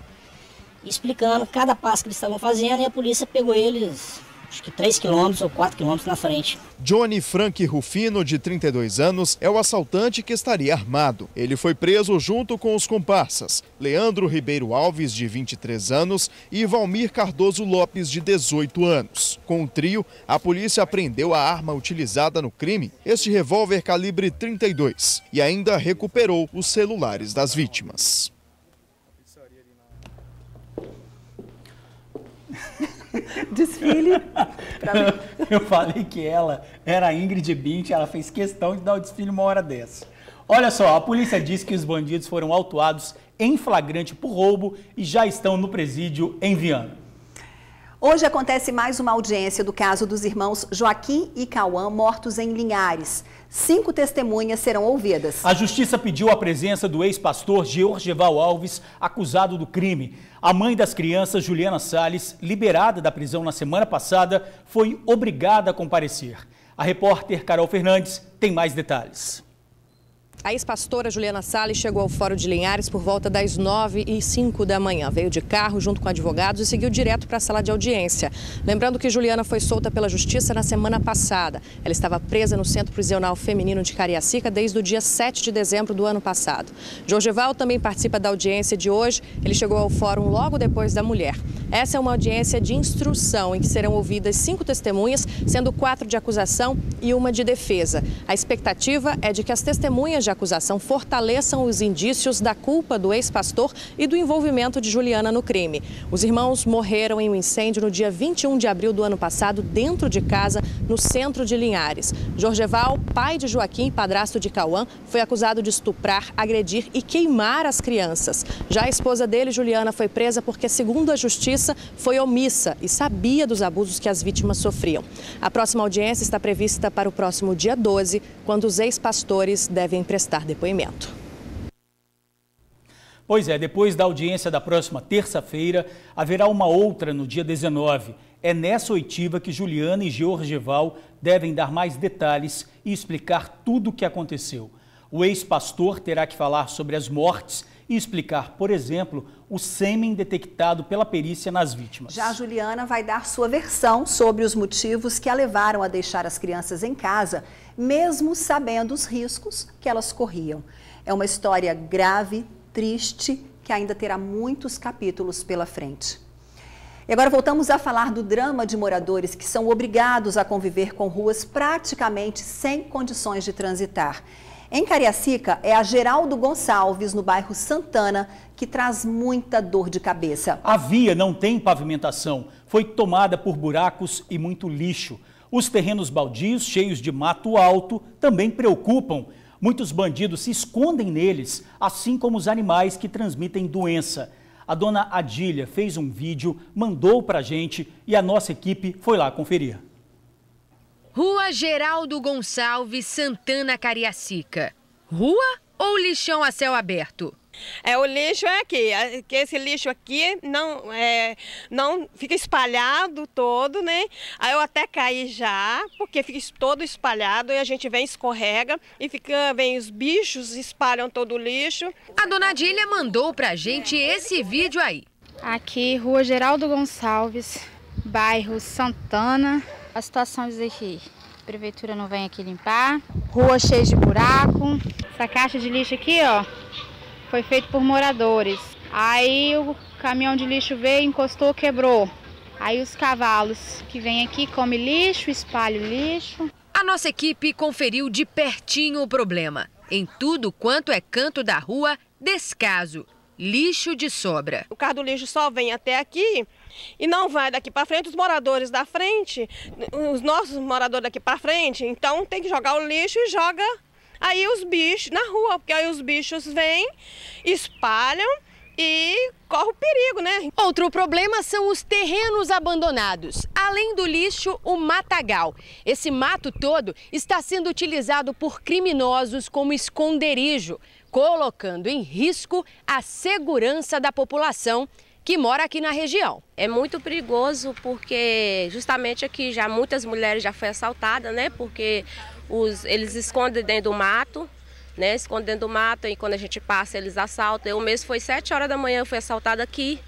E: explicando cada passo que eles estavam fazendo, e a polícia pegou eles acho que 3 quilômetros ou 4 quilômetros na frente.
W: Johnny Frank Rufino, de 32 anos, é o assaltante que estaria armado. Ele foi preso junto com os comparsas Leandro Ribeiro Alves, de 23 anos, e Valmir Cardoso Lopes, de 18 anos. Com o trio, a polícia apreendeu a arma utilizada no crime, este revólver calibre 32, e ainda recuperou os celulares das vítimas.
B: Desfile.
A: Eu falei que ela era a Ingrid Bint, ela fez questão de dar o desfile uma hora dessa. Olha só, a polícia diz que os bandidos foram autuados em flagrante por roubo e já estão no presídio em Viana.
B: Hoje acontece mais uma audiência do caso dos irmãos Joaquim e Cauã mortos em Linhares. 5 testemunhas serão ouvidas.
A: A justiça pediu a presença do ex-pastor Georgeval Alves, acusado do crime. A mãe das crianças, Juliana Salles, liberada da prisão na semana passada, foi obrigada a comparecer. A repórter Carol Fernandes tem mais detalhes.
P: A ex-pastora Juliana Salles chegou ao Fórum de Linhares por volta das 9h05 da manhã. Veio de carro junto com advogados e seguiu direto para a sala de audiência. Lembrando que Juliana foi solta pela Justiça na semana passada. Ela estava presa no Centro Prisional Feminino de Cariacica desde o dia 7 de dezembro do ano passado. Georgeval também participa da audiência de hoje. Ele chegou ao Fórum logo depois da mulher. Essa é uma audiência de instrução em que serão ouvidas 5 testemunhas, sendo 4 de acusação e 1 de defesa. A expectativa é de que as testemunhas de acusação fortaleçam os indícios da culpa do ex-pastor e do envolvimento de Juliana no crime. Os irmãos morreram em um incêndio no dia 21 de abril do ano passado, dentro de casa, no centro de Linhares. Georgeval, pai de Joaquim e padrasto de Cauã, foi acusado de estuprar, agredir e queimar as crianças. Já a esposa dele, Juliana, foi presa porque, segundo a justiça, foi omissa e sabia dos abusos que as vítimas sofriam. A próxima audiência está prevista para o próximo dia 12, quando os ex-pastores devem prestar depoimento.
A: Pois é, depois da audiência da próxima terça-feira, haverá uma outra no dia 19. É nessa oitiva que Juliana e Georgeval devem dar mais detalhes e explicar tudo o que aconteceu. O ex-pastor terá que falar sobre as mortes e explicar, por exemplo, o sêmen detectado pela perícia nas vítimas.
B: Já a Juliana vai dar sua versão sobre os motivos que a levaram a deixar as crianças em casa, mesmo sabendo os riscos que elas corriam. É uma história grave, triste, que ainda terá muitos capítulos pela frente. E agora voltamos a falar do drama de moradores que são obrigados a conviver com ruas praticamente sem condições de transitar. Em Cariacica, é a Geraldo Gonçalves, no bairro Santana, que traz muita dor de cabeça.
A: A via não tem pavimentação, foi tomada por buracos e muito lixo. Os terrenos baldios, cheios de mato alto, também preocupam. Muitos bandidos se escondem neles, assim como os animais que transmitem doença. A dona Adília fez um vídeo, mandou pra gente e a nossa equipe foi lá conferir.
G: Rua Geraldo Gonçalves, Santana, Cariacica. Rua ou lixão a céu aberto?
F: O lixo é aqui, que esse lixo aqui não fica espalhado todo, né? Aí eu até caí já, porque fica todo espalhado e a gente vem, escorrega e vem os bichos, espalham todo o lixo.
G: A dona Adília mandou pra gente esse vídeo aí.
H: Aqui, Rua Geraldo Gonçalves, bairro Santana. A situação diz aqui, a prefeitura não vem aqui limpar, rua cheia de buraco. Essa caixa de lixo aqui, ó, foi feito por moradores. Aí o caminhão de lixo veio, encostou, quebrou. Aí os cavalos que vêm aqui comem lixo, espalham lixo.
G: A nossa equipe conferiu de pertinho o problema. Em tudo quanto é canto da rua, descaso, lixo de sobra.
F: O carro do lixo só vem até aqui e não vai daqui para frente. Os moradores da frente, os nossos moradores daqui para frente, então tem que jogar o lixo e joga aí os bichos na rua, porque aí os bichos vêm, espalham e corre o perigo, né?
G: Outro problema são os terrenos abandonados. Além do lixo, o matagal. Esse mato todo está sendo utilizado por criminosos como esconderijo, colocando em risco a segurança da população que mora aqui na região.
I: É muito perigoso porque justamente aqui já muitas mulheres já foram assaltadas, né? Porque eles escondem dentro do mato, né? Escondem dentro do mato e quando a gente passa eles assaltam. Eu mesmo foi 7 horas da manhã, fui assaltada aqui,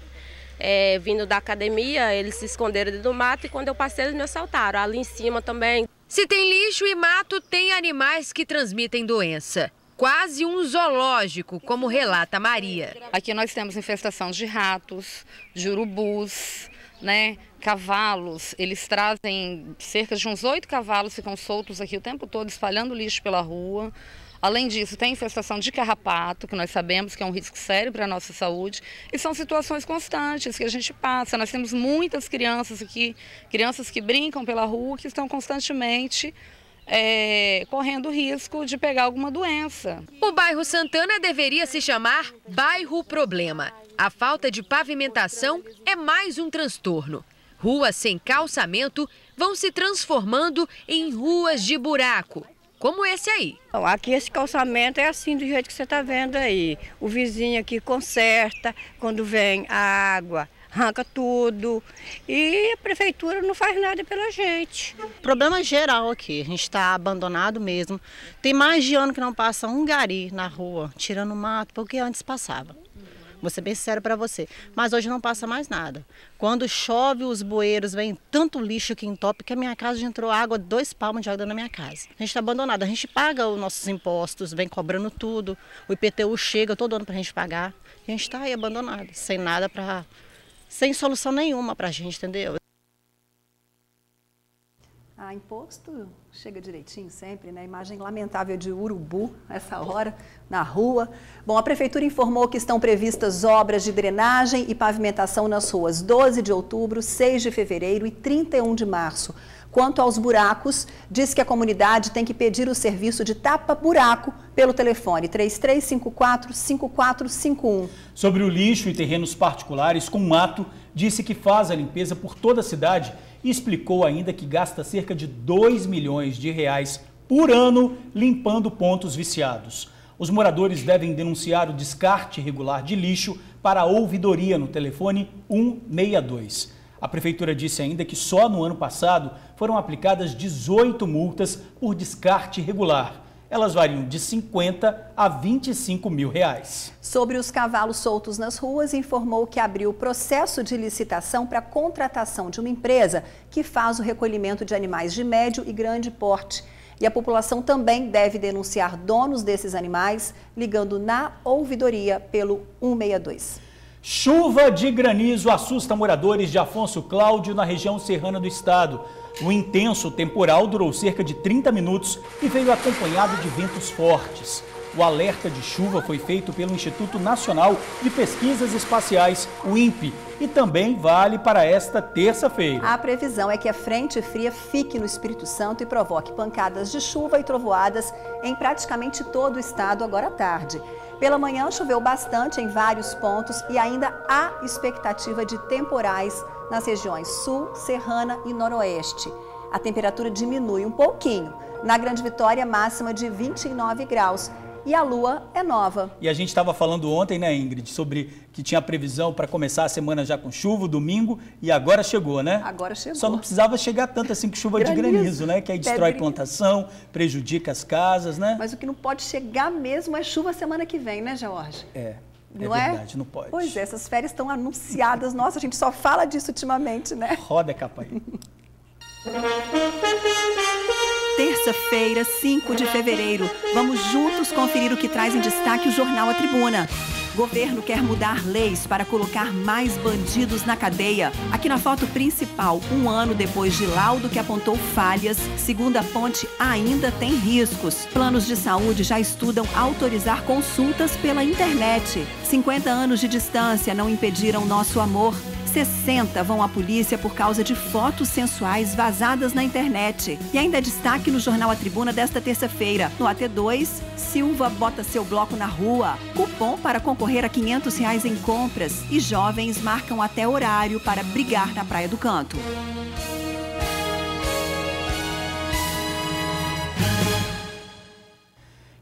I: vindo da academia, eles se esconderam dentro do mato e quando eu passei eles me assaltaram. Ali em cima também.
G: Se tem lixo e mato, tem animais que transmitem doença. Quase um zoológico, como relata Maria.
J: Aqui nós temos infestação de ratos, de urubus, né? Cavalos. Eles trazem cerca de uns 8 cavalos, ficam soltos aqui o tempo todo, espalhando lixo pela rua. Além disso, tem infestação de carrapato, que nós sabemos que é um risco sério para a nossa saúde. E são situações constantes que a gente passa. Nós temos muitas crianças aqui, crianças que brincam pela rua, que estão constantemente correndo risco de pegar alguma doença.
G: O bairro Santana deveria se chamar Bairro Problema. A falta de pavimentação é mais um transtorno. Ruas sem calçamento vão se transformando em ruas de buraco, como esse aí.
K: Aqui esse calçamento é assim do jeito que você está vendo aí. O vizinho aqui conserta, quando vem a água, arranca tudo e a prefeitura não faz nada pela gente.
L: Problema geral aqui, a gente está abandonado mesmo. Tem mais de ano que não passa um gari na rua, tirando mato, porque antes passava. Vou ser bem sincero para você, mas hoje não passa mais nada. Quando chove, os bueiros, vem tanto lixo que entope que a minha casa já entrou água, 2 palmos de água na minha casa. A gente está abandonado, a gente paga os nossos impostos, vem cobrando tudo, o IPTU chega todo ano para a gente pagar. A gente está aí abandonado, sem nada sem solução nenhuma para a gente, entendeu?
B: Imposto chega direitinho sempre, né? Imagem lamentável de urubu essa hora na rua. Bom, a prefeitura informou que estão previstas obras de drenagem e pavimentação nas ruas 12 de outubro, 6 de fevereiro e 31 de março. Quanto aos buracos, diz que a comunidade tem que pedir o serviço de tapa-buraco pelo telefone 3354-5451.
A: Sobre o lixo e terrenos particulares com mato, disse que faz a limpeza por toda a cidade e explicou ainda que gasta cerca de R$2 milhões por ano limpando pontos viciados. Os moradores devem denunciar o descarte irregular de lixo para a ouvidoria no telefone 162. A prefeitura disse ainda que só no ano passado foram aplicadas 18 multas por descarte irregular. Elas variam de 50 a 25 mil reais.
B: Sobre os cavalos soltos nas ruas, informou que abriu processo de licitação para a contratação de uma empresa que faz o recolhimento de animais de médio e grande porte. E a população também deve denunciar donos desses animais, ligando na ouvidoria pelo 162.
A: Chuva de granizo assusta moradores de Afonso Cláudio, na região serrana do estado. O intenso temporal durou cerca de 30 minutos e veio acompanhado de ventos fortes. O alerta de chuva foi feito pelo Instituto Nacional de Pesquisas Espaciais, o INPE, e também vale para esta terça-feira.
B: A previsão é que a frente fria fique no Espírito Santo e provoque pancadas de chuva e trovoadas em praticamente todo o estado agora à tarde. Pela manhã choveu bastante em vários pontos e ainda há expectativa de temporais nas regiões sul, serrana e noroeste. A temperatura diminui um pouquinho. Na Grande Vitória, máxima de 29 graus. E a lua é nova.
A: E a gente estava falando ontem, né, Ingrid, sobre que tinha previsão para começar a semana já com chuva, domingo, e agora chegou, né?
B: Agora chegou.
A: Só não precisava chegar tanto assim com chuva de granizo, né? Que aí destrói plantação, prejudica as casas, né?
B: Mas o que não pode chegar mesmo é chuva semana que vem, né, Jorge?
A: Não é verdade, não pode.
B: Pois é, essas férias estão anunciadas. Nossa, a gente só fala disso ultimamente, né?
A: Roda, capa aí.
B: Terça-feira, 5 de fevereiro. Vamos juntos conferir o que traz em destaque o jornal A Tribuna. Governo quer mudar leis para colocar mais bandidos na cadeia. Aqui na foto principal, um ano depois de laudo que apontou falhas, segunda ponte ainda tem riscos. Planos de saúde já estudam autorizar consultas pela internet. 50 anos de distância não impediram nosso amor. 60 vão à polícia por causa de fotos sensuais vazadas na internet. E ainda destaque no jornal A Tribuna desta terça-feira. No AT2, Silva bota seu bloco na rua. Cupom para concorrer a R$500 em compras. E jovens marcam até horário para brigar na Praia do Canto.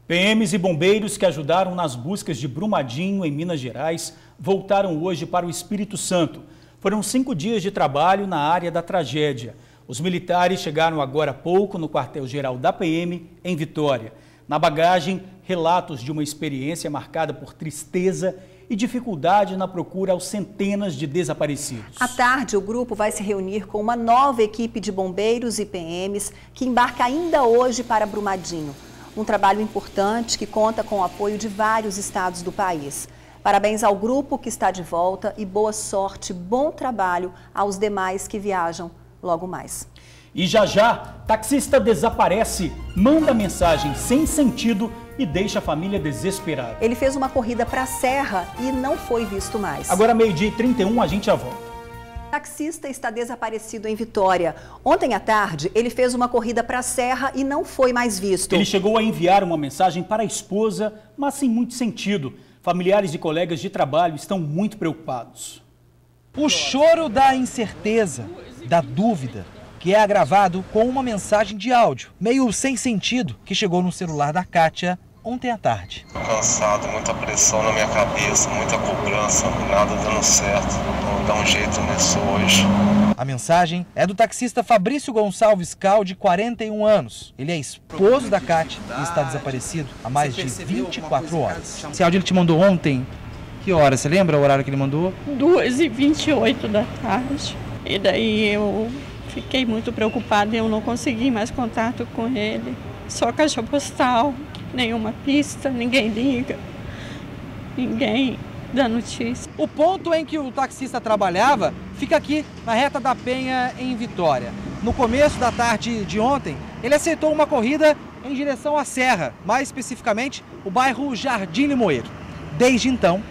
A: PMs e bombeiros que ajudaram nas buscas de Brumadinho, em Minas Gerais, voltaram hoje para o Espírito Santo. Foram 5 dias de trabalho na área da tragédia. Os militares chegaram agora há pouco no quartel-geral da PM, em Vitória. Na bagagem, relatos de uma experiência marcada por tristeza e dificuldade na procura aos centenas de desaparecidos.
B: À tarde, o grupo vai se reunir com uma nova equipe de bombeiros e PMs que embarca ainda hoje para Brumadinho. Um trabalho importante que conta com o apoio de vários estados do país. Parabéns ao grupo que está de volta e boa sorte, bom trabalho aos demais que viajam logo mais.
A: E já, taxista desaparece, manda mensagem sem sentido e deixa a família desesperada.
B: Ele fez uma corrida para a Serra e não foi visto mais.
A: Agora, 12h31, a gente já volta.
B: O taxista está desaparecido em Vitória. Ontem à tarde, ele fez uma corrida para a Serra e não foi mais visto.
A: Ele chegou a enviar uma mensagem para a esposa, mas sem muito sentido. Familiares e colegas de trabalho estão muito preocupados.
R: O choro da incerteza, da dúvida, que é agravado com uma mensagem de áudio, meio sem sentido, que chegou no celular da Kátia ontem à tarde.
M: Cansado, muita pressão na minha cabeça, muita cobrança, nada dando certo. Vou dar um jeito nisso hoje.
R: A mensagem é do taxista Fabrício Gonçalves Cal, de 41 anos. Ele é esposo da Kátia e está desaparecido há mais de 24 horas. Esse áudio ele te mandou ontem? Que hora? Você lembra o horário que ele mandou?
N: 2h28 da tarde. E daí eu fiquei muito preocupada e eu não consegui mais contato com ele. Só caixa postal, nenhuma pista, ninguém liga, ninguém dá notícia.
R: O ponto em que o taxista trabalhava fica aqui na Reta da Penha, em Vitória. No começo da tarde de ontem, ele aceitou uma corrida em direção à Serra, mais especificamente o bairro Jardim Limoeiro. Desde então,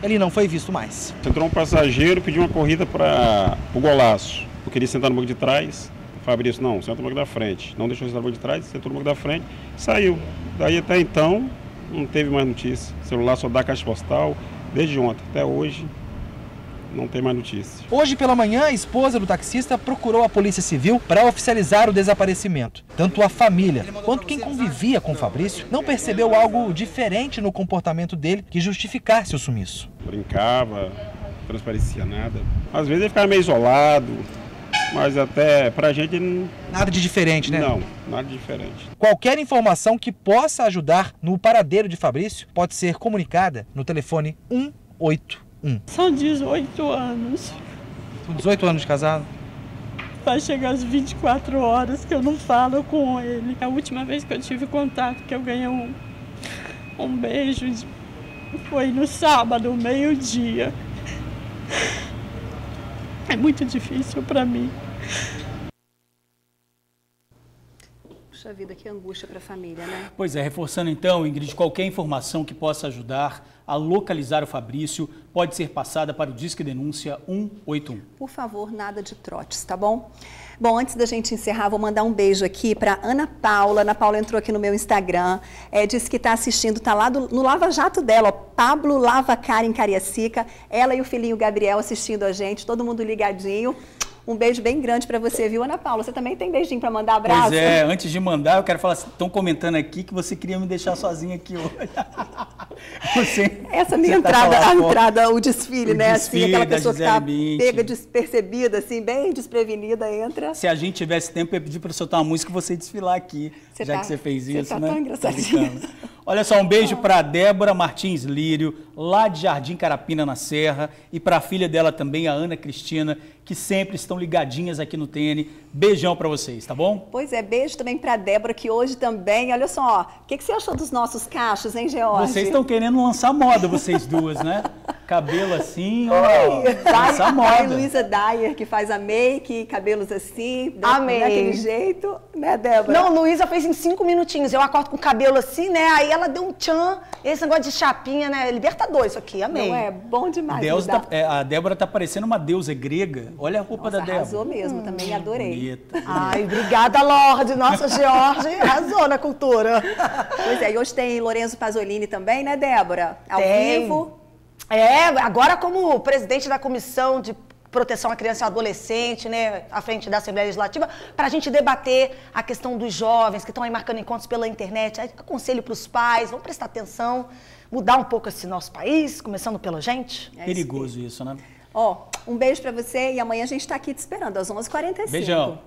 R: ele não foi visto mais.
O: Entrou um passageiro, pediu uma corrida para o Golaço. Eu queria sentar no banco de trás. O Fabrício, não, senta no banco da frente. Não deixou sentar no banco de trás, sentou no banco da frente, saiu. Daí até então, não teve mais notícia. O celular só dá caixa postal. Desde ontem até hoje, não tem mais notícia.
R: Hoje pela manhã, a esposa do taxista procurou a Polícia Civil para oficializar o desaparecimento. Tanto a família quanto quem convivia com o Fabrício não percebeu algo diferente no comportamento dele que justificasse o sumiço.
O: Brincava, não transparecia nada. Às vezes ele ficava meio isolado, mas até pra gente...
R: Nada de diferente, né?
O: Não, nada de diferente.
R: Qualquer informação que possa ajudar no paradeiro de Fabrício pode ser comunicada no telefone 181.
N: São 18 anos.
R: São 18 anos de casado?
N: Vai chegar às 24 horas que eu não falo com ele. A última vez que eu tive contato, que eu ganhei um beijo, foi no sábado, meio-dia. É muito difícil para mim.
B: Puxa vida, que angústia para a família, né?
A: Pois é, reforçando então, Ingrid, qualquer informação que possa ajudar a localizar o Fabrício pode ser passada para o Disque Denúncia 181.
B: Por favor, nada de trotes, tá bom? Bom, antes da gente encerrar, vou mandar um beijo aqui para Ana Paula. Ana Paula entrou aqui no meu Instagram, disse que está assistindo, está lá no Lava Jato dela, ó, Pablo Lavacar em Cariacica. Ela e o filhinho Gabriel assistindo a gente, todo mundo ligadinho. Um beijo bem grande para você, viu, Ana Paula? Você também tem beijinho para mandar, abraço?
A: Pois é, antes de mandar, eu quero falar, estão comentando aqui que você queria me deixar sozinha aqui hoje.
B: Essa minha entrada, o desfile, né? Assim, aquela pessoa que está pega despercebida, assim, bem desprevenida, entra.
A: Se a gente tivesse tempo, eu ia pedir para soltar uma música e você desfilar aqui, que você fez isso,
B: você tá
A: né?
B: Tão engraçadinha.
A: Olha só, um beijo para Débora Martins Lírio, lá de Jardim Carapina, na Serra, e para a filha dela também, a Ana Cristina, que sempre estão ligadinhas aqui no TN. Beijão para vocês, tá bom?
B: Pois é, beijo também para Débora, que hoje também, olha só, o que você achou dos nossos cachos, hein, George?
A: Vocês estão querendo lançar moda, vocês duas, né? Cabelo assim, ó, lançar moda.
B: A Luísa Dyer, que faz a make, cabelos assim,
S: amei.
B: Daquele jeito, né, Débora?
S: Não, Luísa fez em 5 minutinhos, eu acordo com o cabelo assim, né, aí ela deu um tchan, esse negócio de chapinha, né, libertador isso aqui, amei.
B: Não é? Bom demais.
A: A Débora tá parecendo uma deusa grega, olha a roupa da Débora.
B: Arrasou mesmo, também adorei.
A: Bonita.
S: Ai, obrigada, Lorde, nossa, George, arrasou na cultura.
B: Pois é, e hoje tem Lorenzo Pasolini também, né, Débora? Ao vivo.
S: Agora como presidente da Comissão de Proteção à Criança e ao Adolescente, né, à frente da Assembleia Legislativa, para a gente debater a questão dos jovens que estão aí marcando encontros pela internet. Aconselho para os pais, vamos prestar atenção, mudar um pouco esse nosso país, começando pela gente.
A: Perigoso isso, né?
B: Ó, um beijo para você e amanhã a gente está aqui te esperando às 11h45.
A: Beijão.